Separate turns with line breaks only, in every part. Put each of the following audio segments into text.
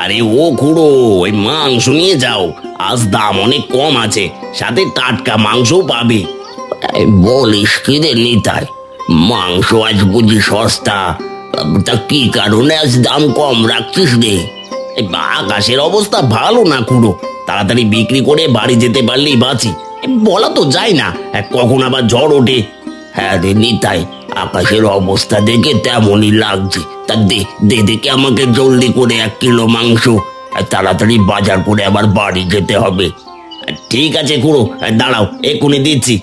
আরে ও খুড়ো, ওই মাংস নিয়ে যাও, আজ দাম অনেক কম আছে, সাথে টাটকা মাংসও পাবে। বলিস কি রে নিতাই, মাংস আজ বুঝি সস্তা? তা কি কারণে আজ দাম কম রাখছিস রে? এই আকাশের অবস্থা ভালো না খুড়ো, তাড়াতাড়ি বিক্রি করে বাড়ি যেতে পারলেই বাঁচি। বলা তো যায় না কখন আবার ঝড় ওঠে। হ্যাঁ রে নিতাই, আকাশের অবস্থা দেখে তেমনই লাগছে। তা দে দে দেখে আমাকে জলদি করে 1 কিলো মাংস, আর তাড়াতাড়ি বাজার করে আবার বাড়ি যেতে হবে। ঠিক আছে খুড়ো, দাঁড়াও এক্ষুনি দিচ্ছি।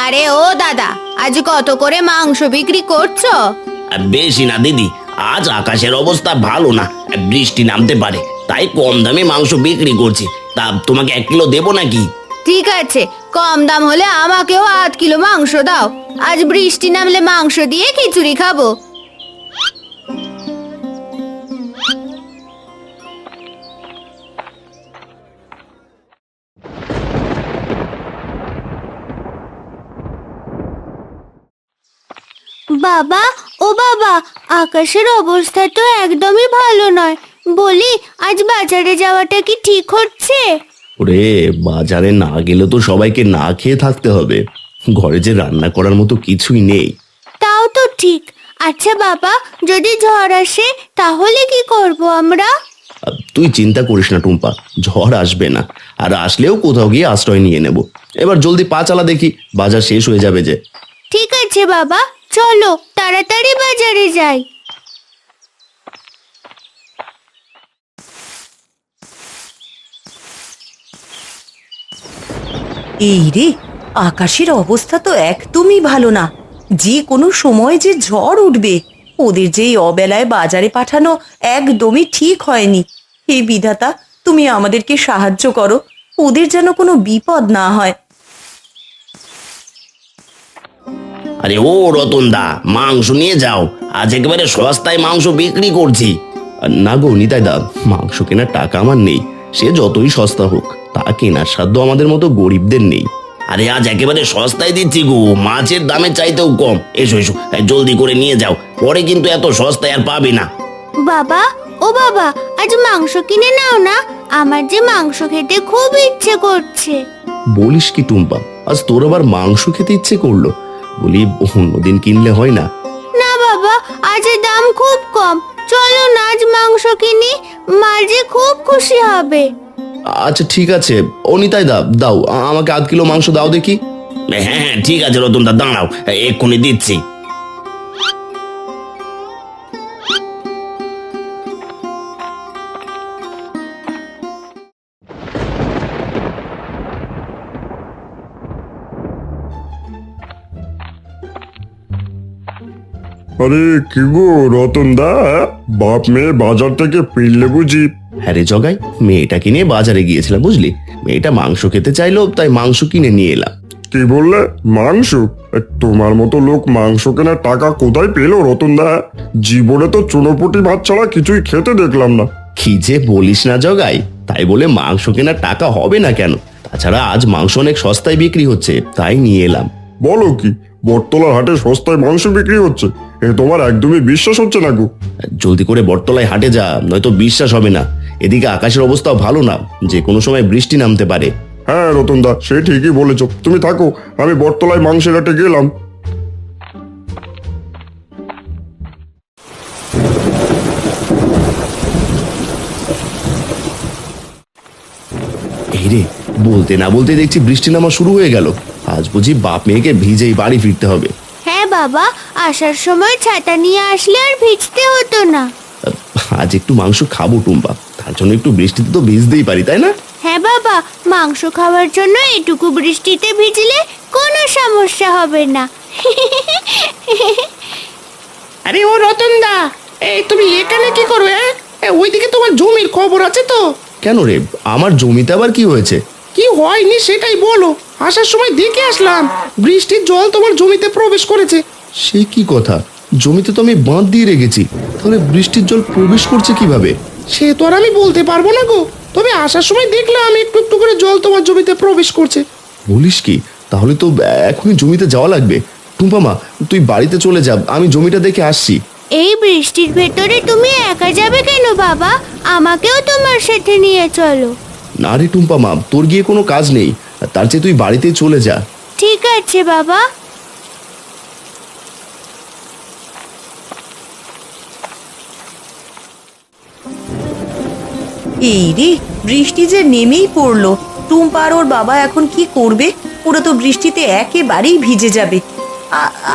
আরে ও দাদা, আজ কত করে মাংস বিক্রি করছো?
বেশি না দিদি, আজ আকাশের অবস্থা ভালো না, বৃষ্টি নামতে পারে, তাই কম দামে মাংস বিক্রি করছি। তা তোমাকে 1 কিলো দেবো নাকি?
ঠিক আছে, কম দাম হলে আমাকেও 8 কিলো মাংস দাও। আজ বৃষ্টি নামলে মাংস দিয়ে খিচুড়ি খাবো। বাবা, ও বাবা, আকাশের অবস্থা তো একদমই ভালো নয়। বলি, আজ বাজারে যাওয়াটা কি ঠিক হচ্ছে?
ওরে, বাজারে না গেলে তো সবাইকে না খেয়ে থাকতে হবে। ঘরে যে রান্না করার মতো কিছুই নেই।
তাও তো ঠিক। আচ্ছা বাবা, যদি ঝড় আসে তাহলে কি করব আমরা?
তুই চিন্তা করিস না টুম্পা, ঝড় আসবে না, আর আসলেও কোথাও গিয়ে আশ্রয় নিয়ে নেব। এবার জলদি পা চালা দেখি, বাজার শেষ হয়ে যাবে যে।
ঠিক আছে বাবা, চলো তাড়াতাড়ি বাজারে যাই।
এই রে, আকাশের অবস্থা তো একদমই ভালো না। যে কোনো সময় যে ঝড় উঠবে। ওদের যে এই অবেলায় বাজারে পাঠানো একদমই ঠিক হয়নি। হে বিধাতা, তুমি আমাদেরকে সাহায্য করো, ওদের যেন কোনো বিপদ না হয়।
আরে ও রতন দা, মাংস নিয়ে যাও, আজ একেবারে সস্তায় মাংস বিক্রি করছি।
না গো নিতাই দা, মাংস কেনার টাকা আমার নেই। সে যতই সস্তা হোক, তা কেনার সাধ্য আমাদের মতো গরিবদের নেই।
আরে আজ একেবারে সস্তায় দিচ্ছি গো, মাছের দামের চাইতেও কম। এসো এসো, জলদি করে নিয়ে যাও, পরে কিন্তু এত সস্তায় আর পাবে না।
বাবা, ও বাবা, আজ মাংস কিনে নাও না, আমার যে মাংস খেতে খুব ইচ্ছে করছে।
বলিস কি টুম্পা, আজ তোর আবার মাংস খেতে ইচ্ছে করলো? বলি, অন্যদিন কিনলে হয় না?
না বাবা, আজ এর দাম খুব কম, চলো না আজ মাংস কিনি, মা যে খুব খুশি হবে।
আচ্ছা ঠিক আছে, ও নিতাই দা, দাও আমাকে 8 কিলো মাংস দাও দেখি।
হ্যাঁ হ্যাঁ ঠিক আছে রতন দা, দাঁড়াও এক্ষুনি দিচ্ছি।
আরে কি গো রতন দা, বাপ মেয়ে বাজার থেকে ফিরলে বুঝি?
হ্যাঁ রে জগাই, মেয়েটাকে নিয়ে বাজারে গিয়েছিলাম বুঝলি। মেয়েটা মাংস খেতে চাইলো, তাই মাংস কিনে নিয়ে এলাম।
কি বললে, মাংস? তোমার মতো লোক মাংস কেনার টাকা কোথায় পেলো রতন দা? জীবনে তো চুনোপুটি ভাত ছাড়া কিছুই খেতে দেখলাম না।
কি যে বলিস না জগাই, তাই বলে মাংস কেনার টাকা হবে না কেন? তাছাড়া আজ মাংস অনেক সস্তায় বিক্রি হচ্ছে, তাই নিয়ে এলাম।
বলো কি, বটতলার হাটে সস্তায় মাংস বিক্রি হচ্ছে? এ তোমার একদমই বিশ্বাস হচ্ছে না গো।
জলদি করে বটতলায় হাটে যা, নয়তো বিশ্বাস হবে না। এদিকে আকাশের অবস্থাও ভালো না, যে কোনো সময় বৃষ্টি নামতে পারে।
হ্যাঁ রতন দা, সে ঠিকই বলেছ, তুমি থাকো, আমি বটতলায় মাংসের হাটে গেলাম।
এই রে, বলতে না বলতে দেখছি বৃষ্টি নামা শুরু হয়ে গেল। আজ বুঝি বাপ মেয়েকে ভিজেই বাড়ি ফিরতে হবে।
হ্যাঁ বাবা, আসার সময় ছাতা নিয়ে আসলে আর ভিজতে হতো না।
আজ একটু মাংস খাবো টুম্পা, তার জন্য একটু বৃষ্টিতে তো ভিজতেই পারি, তাই না?
হ্যাঁ বাবা, মাংস খাওয়ার জন্য এটুকু বৃষ্টিতে ভিজলে কোনো সমস্যা হবে না।
আরে ও রতন দা, এই তুমি এখানে কি করবে? ওইদিকে তোমার জমির খবর আছে তো?
কেন রে, আমার জমিতে আবার কি হয়েছে?
কি হয়নি সেটাই বলো। আসার সময় দেখে আসলাম, বৃষ্টির জল তোমার জমিতে প্রবেশ করেছে।
সে কি কথা? জমিতে তো আমি বাঁধ দিয়ে রেখেছি, তাহলে বৃষ্টির জল প্রবেশ করছে কিভাবে?
সে তো আর আমি বলতে পারবো না গো, তবে আসার সময় দেখলাম একটু একটু করে জল তোমার জমিতে প্রবেশ করছে।
বলিস কি? তাহলে তো এখনই জমিতে যাওয়া লাগবে। টুম্পা মা, তুই বাড়িতে চলে যা, আমি জমিটা দেখে আসছি।
এই বৃষ্টির ভেতরে তুমি একা যাবে কেন বাবা? আমাকেও তোমার সাথে নিয়ে চলো।
না রে টুম্পা মা, তোর গিয়ে কোনো কাজ নেই, তার চেয়ে তুই বাড়িতে চলে যা।
ঠিক আছে বাবা।
এই রে, বৃষ্টি যে নেমেই পড়লো। টুম্পা আর ওর বাবা এখন কি করবে? ওরা তো বৃষ্টিতে একেবারেই ভিজে যাবে।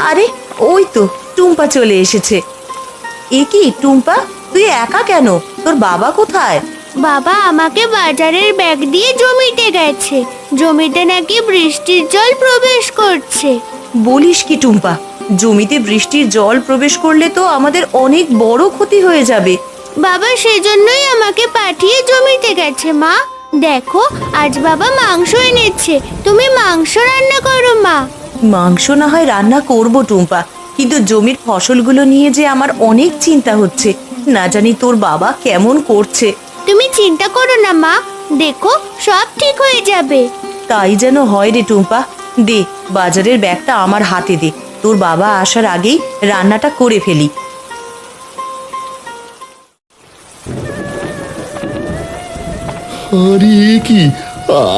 আরে ওই তো টুম্পা চলে এসেছে। এ কি টুম্পা, তুই একা কেন? তোর বাবা কোথায়?
বাবা আমাকে বাজারের ব্যাগ দিয়ে জমিতে গেছে। জমিতে নাকি বৃষ্টির জল প্রবেশ করছে।
বলিস কি টুম্পা, জমিতে বৃষ্টির জল প্রবেশ করলে তো আমাদের অনেক বড় ক্ষতি হয়ে যাবে।
বাবা সেজন্যই আমাকে পাঠিয়ে জমিতে গেছে। মা দেখো, আজ বাবা মাংস এনেছে। তুমি মাংস রান্না করো মা।
মাংস না হয় রান্না করব টুম্পা, কিন্তু জমির ফসলগুলো নিয়ে যে আমার অনেক চিন্তা হচ্ছে। না জানি তোর বাবা কেমন করছে।
তুমি চিন্তা করো না মা, দেখো সব ঠিক হয়ে যাবে।
তাই যেন হয় রে টুম্পা। দে, বাজারের ব্যাগটা আমার হাতে দে, তোর বাবা আসার আগেই রান্নাটা করে ফেলি।
আরে এ কি,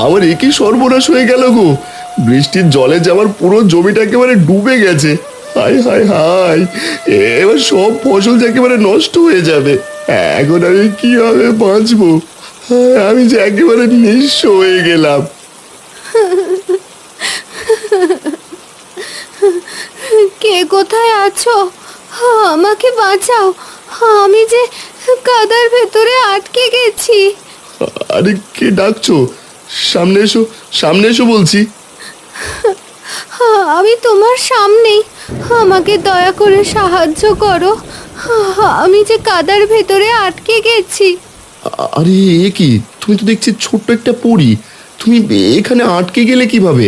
আমার এ কি সর্বনাশ হয়ে গেল গো! বৃষ্টির জলে যে আমার পুরো জমিটা একেবারে ডুবে গেছে। হায় হায় হায়, এবার সব ফসল যে একেবারে নষ্ট হয়ে যাবে। এখন আমি কিভাবে বাঁচবো? আমি যে একেবারে নিঃস্ব হয়ে গেলাম।
কে কোথায় আছো? আমাকে বাঁচাও, আমি যে কাদার ভেতরে আটকে গেছি।
আরে কে ডাকছো? সামনে এসো, সামনে এসো বলছি।
আমি তোমার সামনেই, আমাকে দয়া করে সাহায্য করো। আমি যে কাদার ভেতরে আটকে গেছি।
আরে এ কি, তুমি তো দেখছি ছোট্ট একটা পরী, তুমি এখানে আটকে গেলে কিভাবে?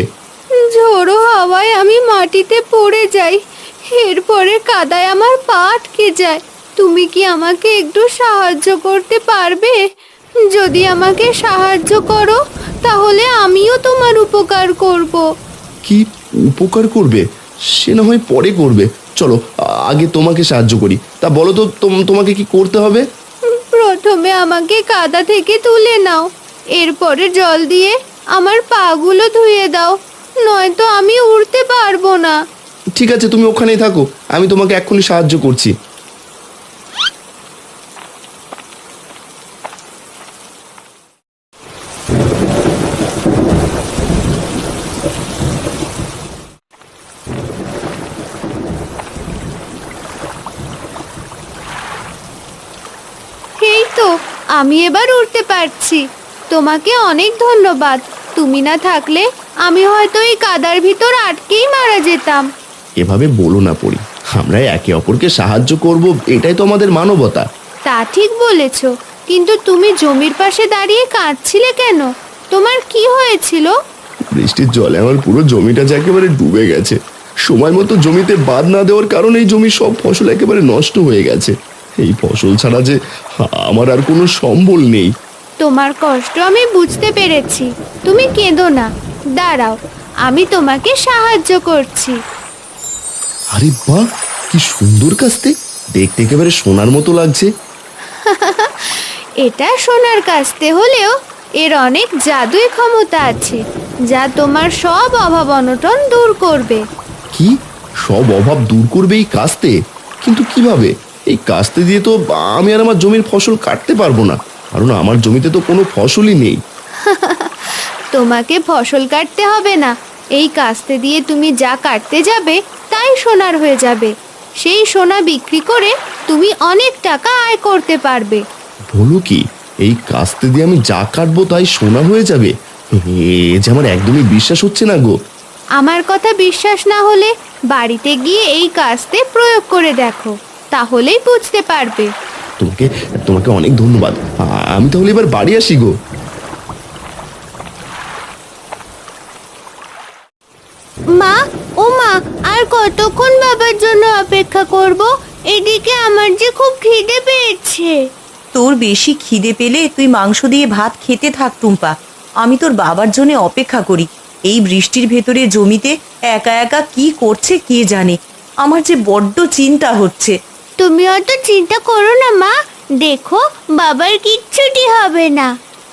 ঝোড়ো হাওয়ায় আমি মাটিতে পড়ে যাই, এরপরে কাদায় আমার পা আটকে যায়। তুমি কি আমাকে একটু সাহায্য করতে পারবে? যদি আমাকে সাহায্য করো তাহলে আমিও তোমার উপকার করব।
কি উপকার করবে? সে না হয় পরে করবে, চলো আগে তোমাকে সাহায্য করি। তা বলো তো তোমাকে কি করতে হবে?
প্রথমে আমাকে কাদা থেকে তুলে নাও, এরপরে জল দিয়ে আমার পাগুলো ধুয়ে দাও, নয়তো আমি উড়তে পারবো না।
ঠিক আছে, তুমি ওখানেই থাকো, আমি তোমাকে এক্ষুনি সাহায্য করছি।
এই তো, আমি এবার উড়তে পারছি। তোমাকে অনেক ধন্যবাদ। তুমি না থাকলে আমি হয়তো এই কাদার ভিতর আটকেই মারা যেতাম।
এভাবে বলো না পরি, আমরা একে অপরকে সাহায্য করব, এটাই তো আমাদের মানবতা।
তা ঠিক বলেছ, কিন্তু তুমি জমির পাশে দাঁড়িয়ে কাঁদছিলে কেন? তোমার কি হয়েছিল?
বৃষ্টির জলে আমার পুরো জমিটা যে একেবারে ডুবে গেছে। সময় মতো জমিতে বাঁধ না দেওয়ার কারণে এই জমির সব ফসল একেবারে নষ্ট হয়ে গেছে। এই ফসল ছাড়া যে আমার আর কোনো সম্বল নেই।
তোমার কষ্ট আমি বুঝতে পেরেছি, তুমি কেঁদো না। দাঁড়াও, আমি তোমাকে সাহায্য করছি।
আরে বাহ, কি সুন্দর কাস্তে, দেখতে একেবারে সোনার মতো লাগছে।
এটা সোনার কাস্তে হলেও এর অনেক জাদুই ক্ষমতা আছে, যা তোমার সব অভাব অনটন দূর করবে।
কি, সব অভাব দূর করবে এই কাস্তে? কিন্তু কিভাবে? এই কাস্তে দিয়ে তো আমি আর আমার জমির ফসল কাটতে পারবো না, কারণ আমার জমিতে তো কোনো ফসলই নেই।
তোমাকে ফসল কাটতে হবে না, এই কাস্তে দিয়ে তুমি যা কাটতে যাবে তাই সোনার হয়ে যাবে। সেই সোনা বিক্রি করে তুমি অনেক টাকা আয় করতে পারবে।
বলো কি, এই কাস্তে দিয়ে আমি যা কাটবো তাই সোনা হয়ে যাবে? এ যে আমার একদমই বিশ্বাস হচ্ছে না গো।
আমার কথা বিশ্বাস না হলে বাড়িতে গিয়ে এই কাস্তে প্রয়োগ করে দেখো, তাহলেই বুঝতে পারবে।
তোমাকে তোমাকে অনেক ধন্যবাদ। আমি তাহলে এবার বাড়ি আসি গো।
মা, ও মা, আর কতক্ষণ বাবার জন্য অপেক্ষা করব? এদিকে আমার যে খুব খিদে পেয়েছে।
তোর বেশি খিদে পেলে তুই মাংস দিয়ে ভাত খেতে থাক টুম্পা, আমি তোর বাবার জন্য অপেক্ষা করি। এই বৃষ্টির ভেতরে জমিতে একা একা কি করছে কে জানে। আমার যে বড্ড চিন্তা হচ্ছে।
তুমি অত চিন্তা করো না মা, দেখো বাবার কিচ্ছুটি হবে না।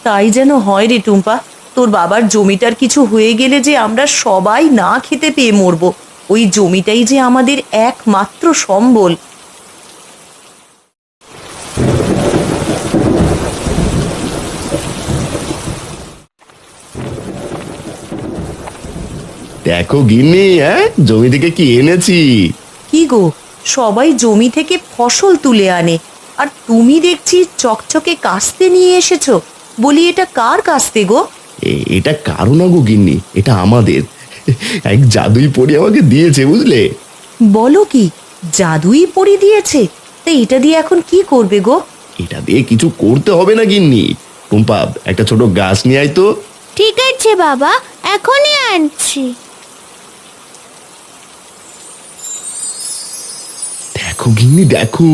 তাই যেন হয় রে টুম্পা, তোর বাবার জমিটার কিছু হয়ে গেলে যে আমরা সবাই না খেতে পেয়ে মরবো। ওই জমিটাই যে আমাদের একমাত্র সম্বল।
দেখো গিন্নি, জমি থেকে কি এনেছি।
কি গো, সবাই জমি থেকে ফসল তুলে আনে, আর তুমি দেখছি চকচকে কাস্তে নিয়ে এসেছো। বলি এটা কার কাস্তে গো?
এটা কারো না গো গিন্নি, এটা আমাদের। এক জাদুই পড়ি আমাকে দিয়েছে, বুঝলে।
বলো কি, জাদুই পড়ি দিয়েছে? তা এটা দিয়ে এখন কি করবে গো?
এটা দিয়ে কিছু করতে হবে না গিন্নি। টুম্পা, একটা ছোট গাছ নিয়ে আয় তো।
ঠিক আছে বাবা, এখনই আনছি।
দেখো গিন্নি দেখো,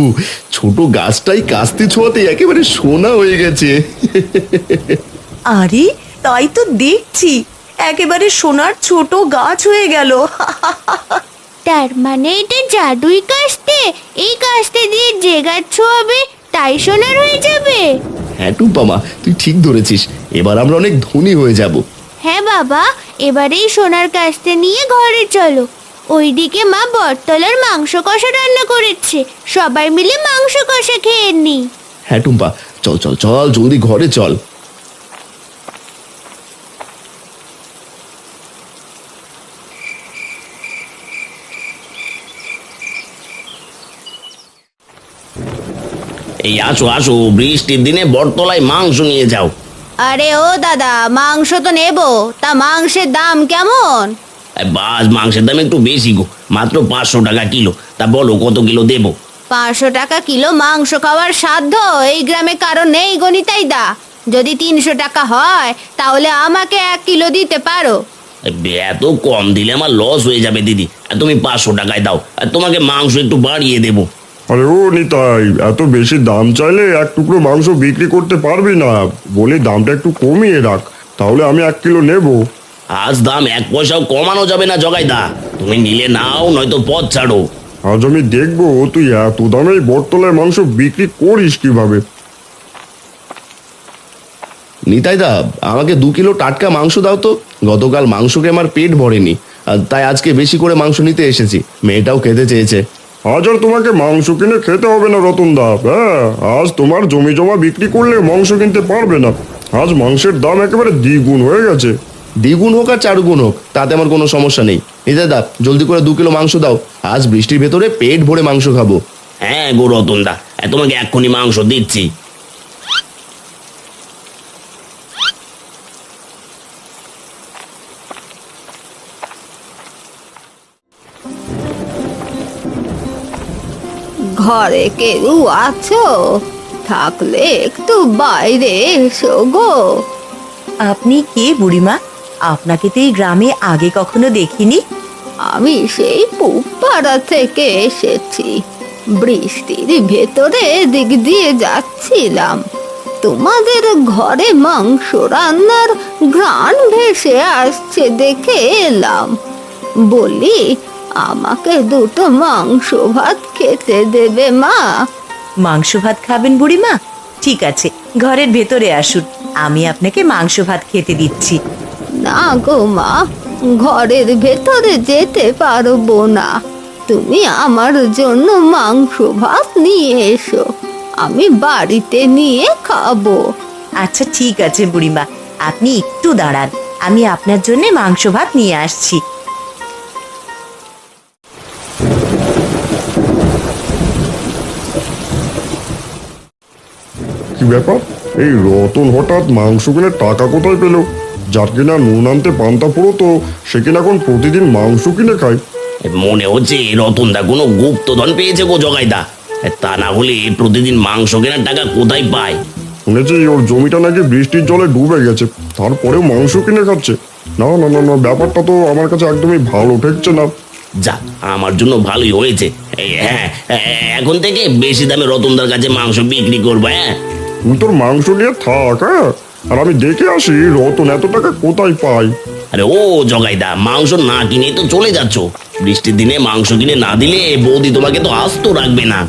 ছোট গাছটাই কাস্তে ছোঁয়াতে একেবারে সোনা হয়ে গেছে।
আরে তাই তো দেখছি, একেবারে সোনার ছোট গাছ হয়ে গেল।
তার মানে এটা জাদুই কাস্তে? এই কাস্তে দিয়ে যে গাছ ছোঁয়াবে তাই সোনার হয়ে যাবে?
হ্যাঁ টুম্পা মা, তুই ঠিক ধরেছিস। এবার আমরা অনেক ধনী হয়ে যাব।
হ্যাঁ বাবা, এবারেই সোনার কাস্তে নিয়ে ঘরে চলো। ওইদিকে মা বটতলার মাংস কষা রান্না করেছে, সবাই মিলে মাংস কষা খেয়ে নি।
হ্যাঁ টুম্পা, চল চল চল, জলদি ঘরে চল।
এই আসো আসো, বৃষ্টির দিনে বটতলায় মাংস নিয়ে যাও।
আরে ও দাদা, মাংস তো নেবো, তা মাংসের দাম কেমন?
বাস, মাংসের দাম একটু বেশি গো, মাত্র 500 টাকা কিলো। তা বলো কত কিলো দেবো?
500 টাকা কিলো মাংস খাওয়ার সাধ্য এই গ্রামে কারো নেই গণিতাই দা। যদি 300 টাকা হয় তাহলে আমাকে 1 কিলো দিতে পারো।
এত কম দিলে আমার লস হয়ে যাবে দিদি। আর তুমি 500 টাকায় দাও, আর তোমাকে মাংস একটু বাড়িয়ে দেবো।
আরে ও নিতাই, এত বেশি দাম চাইলে এক টুকরো মাংস বিক্রি করতে পারবি না। বলি দামটা একটু কমিয়ে রাখ, তাহলে আমি 1 কিলো নেব।
আজ দাম 1 পয়সাও কমানো যাবে না জগাইদা। তুমি নিলে নাও, নয়তো পথ ছাড়ো।
আজ আমি দেখবো তুই এত দামে বটতলায় মাংস বিক্রি করিস কিভাবে।
নিতাই দা, আমাকে 2 কিলো টাটকা মাংস দাও তো। গতকাল মাংসকে আমার পেট ভরেনি, আর তাই আজকে বেশি করে মাংস নিতে এসেছি। মেয়েটাও খেতে চেয়েছে।
আজ আর তোমাকে মাংস কিনে খেতে হবে না রতনদা। হ্যাঁ, আজ তোমার জমি জমা বিক্রি করলে মাংস কিনতে পারবে না। আজ মাংসের দাম একেবারে দ্বিগুণ হয়ে গেছে।
দ্বিগুণ হোক আর 4 গুণ হোক, তাতে আমার কোনো সমস্যা নেই। নিতাই দা, জলদি করে 2 কিলো মাংস দাও। আজ বৃষ্টির ভেতরে পেট ভরে মাংস খাবো।
হ্যাঁ গো রতনদা, তোমাকে এক্ষুনি মাংস দিচ্ছি।
ঘরে কেউ আছো? থাকলে একটু বাইরে এসো গো।
আপনি কে বুড়িমা? আপনাকে তো এই গ্রামে আগে কখনো দেখিনি।
আমি সেই পুপাড়া থেকে এসেছি। বৃষ্টির ভেতরে দিক দিয়ে যাচ্ছিলাম, তোমাদের ঘরে মাংস রান্নার ঘ্রাণ ভেসে আসছে দেখে এলাম। বলি, আমাকে 2টো মাংস ভাত খেতে দেবে মা?
মাংস ভাত খাবেন বুড়িমা? ঠিক আছে, ঘরের ভেতরে আসুন, আমি আপনাকে মাংস ভাত খেতে দিচ্ছি।
না গো মা, ঘরের ভেতরে যেতে পারবো না। তুমি আমার জন্য মাংস ভাত নিয়ে এসো, আমি বাড়িতে নিয়ে খাবো।
আচ্ছা ঠিক আছে বুড়িমা, আপনি একটু দাঁড়ান, আমি আপনার জন্য মাংস ভাত নিয়ে আসছি।
কি ব্যাপার, এই রতন হঠাৎ মাংস কিনে টাকা কোথায় পেলো? যার কিনা নুন আনতে পান্তা পুরোতো, সে কিনা এখন প্রতিদিন মাংস কিনে খায়।
মনে হচ্ছে রতনদা কোনো গুপ্তধন পেয়েছে গো জগাইদা। তা না হলে প্রতিদিন মাংস কেনার টাকা কোথায় পায়?
শুনেছি ওর জমিটা নাকি বৃষ্টির জলে ডুবে গেছে, তারপরেও মাংস কিনে খাচ্ছে। না না না না, ব্যাপারটা তো আমার কাছে একদমই ভালো ঠেকছে না।
যা, আমার জন্য ভালোই হয়েছে। হ্যাঁ, এখন থেকে বেশি দামে রতনদার কাছে মাংস বিক্রি করবো। হ্যাঁ,
তুই তোর মাংস নিয়ে থাক, হ্যাঁ, আর আমি দেখে আসি রতন এত টাকা কোথায় পায়।
আরে ও জগাইদা, মাংস না কিনে তো চলে যাচ্ছ। বৃষ্টির দিনে মাংস কিনে না দিলে বৌদি তোমাকে তো আস্ত রাখবে না।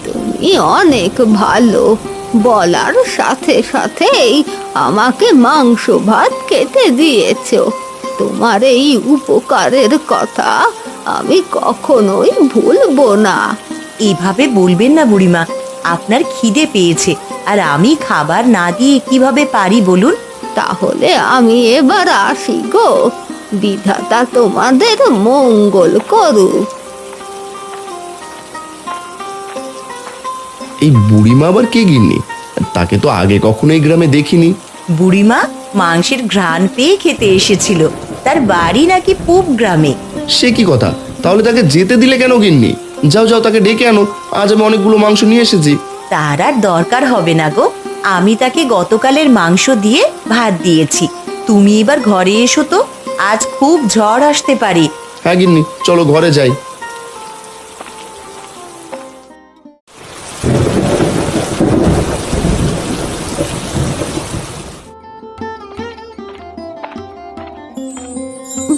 তুমি অনেক ভালো, বলার সাথে সাথেই আমাকে মাংস ভাত খেতে দিয়েছো। তোমার এই উপকারের কথা আমি কখনোই ভুলবো না।
এভাবে বলবেন না বুড়িমা, আপনার খিদে পেয়েছে আর আমি খাবার না দিয়ে কিভাবে পারি বলুন?
তাহলে আমি এবার আসি গো, বিধাতা তোমাদের মঙ্গল করুক।
এই বুড়িমা আবার কে গিন্নি? তাকে তো আগে কখনো এই গ্রামে দেখিনি।
বুড়িমা মাংসের ঘ্রাণ পেয়ে খেতে এসেছিল, তার বাড়ি নাকি পূব গ্রামে।
সে কি কথা? তাহলে তাকে যেতে দিলে কেন গিন্নি? যাও যাও, তাকে ডেকে আনো, আজ আমি অনেকগুলো মাংস নিয়ে এসেছি।
তার আর দরকার হবে না গো, আমি তাকে গতকালের মাংস দিয়ে ভাত দিয়েছি। তুমি এবার ঘরে এসো তো, আজ খুব ঝড় আসতে পারে।
হ্যাঁ গিন্নি, চলো ঘরে যাই।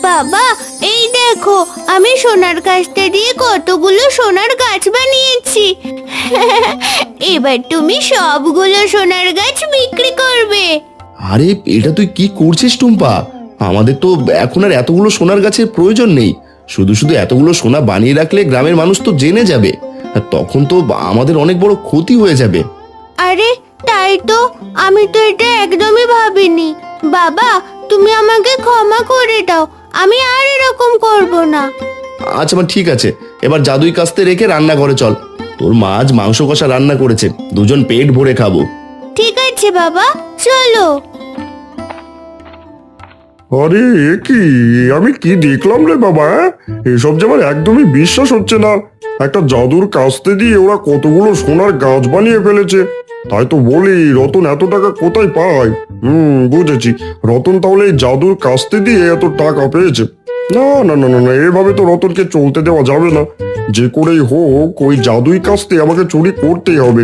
বাবা, এই দেখো আমি সোনার গাছটা দিয়ে কতগুলো সোনার গাছ বানিয়েছি। এবার তুমি সবগুলো সোনার গাছ বিক্রি করবে।
আরে এটা তুই কি করছিস টুম্পা? আমাদের তো এখন আর এতগুলো সোনার গাছের প্রয়োজন নেই। শুধু শুধু এতগুলো সোনা বানিয়ে রাখলে গ্রামের মানুষ তো জেনে যাবে, আর তখন তো আমাদের অনেক বড় ক্ষতি হয়ে যাবে।
আরে তাই তো, আমি তো এটা একদমই ভাবিনি। বাবা, তুমি আমাকে ক্ষমা করে দাও, আমি আর এরকম করব না।
আচ্ছা মা, ঠিক আছে, এবার জাদুই কাস্তে রেখে রান্নাঘরে চল। তোর মা আজ মাংস কষা রান্না করেছে, দুজন পেট ভরে খাবো।
ঠিক আছে বাবা, চলো।
আরে এ কি, আমি কি দেখলাম রে বাবা? এসব যে আমার একদমই বিশ্বাস হচ্ছে না। একটা জাদুর কাস্তে দিয়ে ওরা কতগুলো সোনার গাছ বানিয়ে ফেলেছে। তাই তো বলি, রতন এত টাকা কোথায় পায়? বুঝেছি, রতন তাহলে এই জাদুর কাস্তে দিয়ে এত টাকা পেয়েছে। না না না না না, এভাবে তো রতনকে চলতে দেওয়া যাবে না। যে করেই হোক ওই জাদুই কাস্তে আমাকে চুরি করতেই হবে।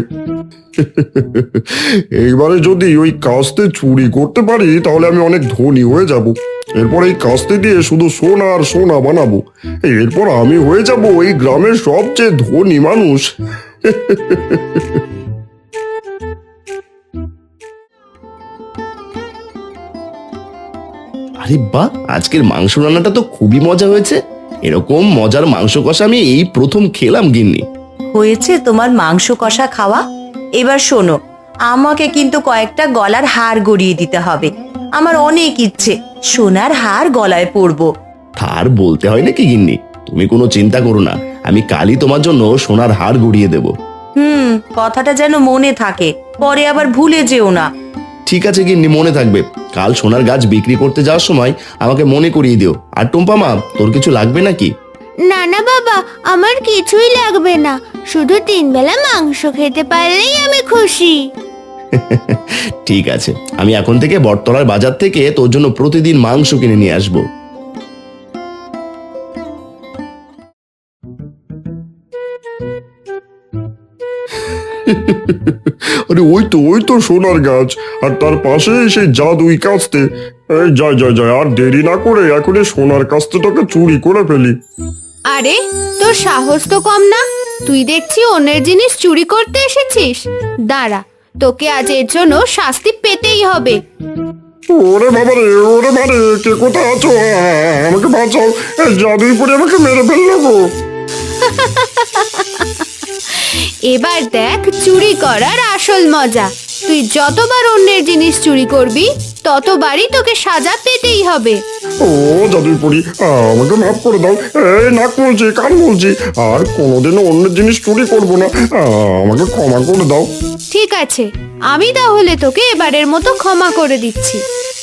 এইবারে যদি ওই কাস্তে চুরি করতে পারি তাহলে আমি অনেক ধনী হয়ে যাব। এরপর এই কাস্তে দিয়ে শুধু সোনা আর সোনা বানাবো। এরপর আমি হয়ে যাব এই গ্রামের সবচেয়ে ধনী মানুষ।
আরে বাহ, আজকের মাংস রান্নাটা তো খুবই মজা হয়েছে। এরকম মজার মাংস কষা আমি এই প্রথম খেলাম গিন্নি।
হয়েছে তোমার মাংস কষা খাওয়া? এবার শোনো, আমাকে কিন্তু কয়েকটা গলার হার গড়িয়ে দিতে হবে। আমার অনেক ইচ্ছে সোনার হার গলায় পরবো।
তার বলতে হয় নাকি গিন্নি? তুমি কোনো চিন্তা করো না, আমি কালই তোমার জন্য সোনার হার গড়িয়ে দেব।
কথাটা যেন মনে থাকে, পরে আবার ভুলে যেও না।
ঠিক আছে গিন্নি, মনে থাকবে। কাল সোনার গাছ বিক্রি করতে যাওয়ার সময় আমাকে মনে করিয়ে দিও। আর টুম্পা মা, তোর কিছু লাগবে নাকি?
না না বাবা, আমার কিছুই লাগবে না, শুধু 3 বেলা মাংস খেতে পারলেই আমি খুশি।
ঠিক আছে, আমি এখন থেকে বটতলার বাজার থেকে তোর জন্য প্রতিদিন মাংস কিনে নিয়ে আসবো।
আরে ওই তো সোনার গাছ, আর তার পাশে সেই জাদুই কাস্তে। এই জয় জয় জয়, আর দেরি না করে এখন এই সোনার কাস্তেটাকে চুরি করে ফেলি।
আরে তোর সাহস তো কম না, তুই দেখছি অন্যের জিনিস চুরি করতে এসেছিস। দাঁড়া, তোকে আজ এর জন্য শাস্তি পেতেই হবে।
ওরে বাবা রে, ওরে বাবা রে, কে কোথায় আছো? আমাকে বাঁচাও, এই জাদুই পরে আমাকে মেরে ফেললো গো।
এবার দেখ চুরি করার আসল মজা। তুই যতবার অন্যের জিনিস চুরি করবি ততবারই তোকে সাজা পেতেই হবে।
ও জাদুই পরি, আমাকে মাফ করে দাও। এই নাক বলছি, কান বলছি, আর কোনোদিনও অন্যের জিনিস চুরি করবো না। আমাকে ক্ষমা করে দাও।
ঠিক আছে, আমি তাহলে তোকে এবারের মতো ক্ষমা করে দিচ্ছি।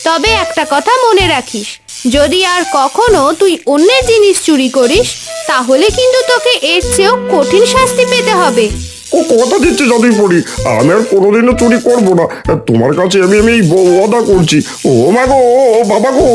তবে একটা কথা মনে রাখিস, যদি আর কখনো তুই অন্যের জিনিস চুরি করিস তাহলে কিন্তু তোকে এর চেয়েও কঠিন শাস্তি পেতে হবে।
ও কথা দিচ্ছে জাদুই পরি, আমি আর কোনোদিনও চুরি করবো না। তোমার কাছে আমি এই ওয়াদা করছি। ও মা গো, ও বাবা গো।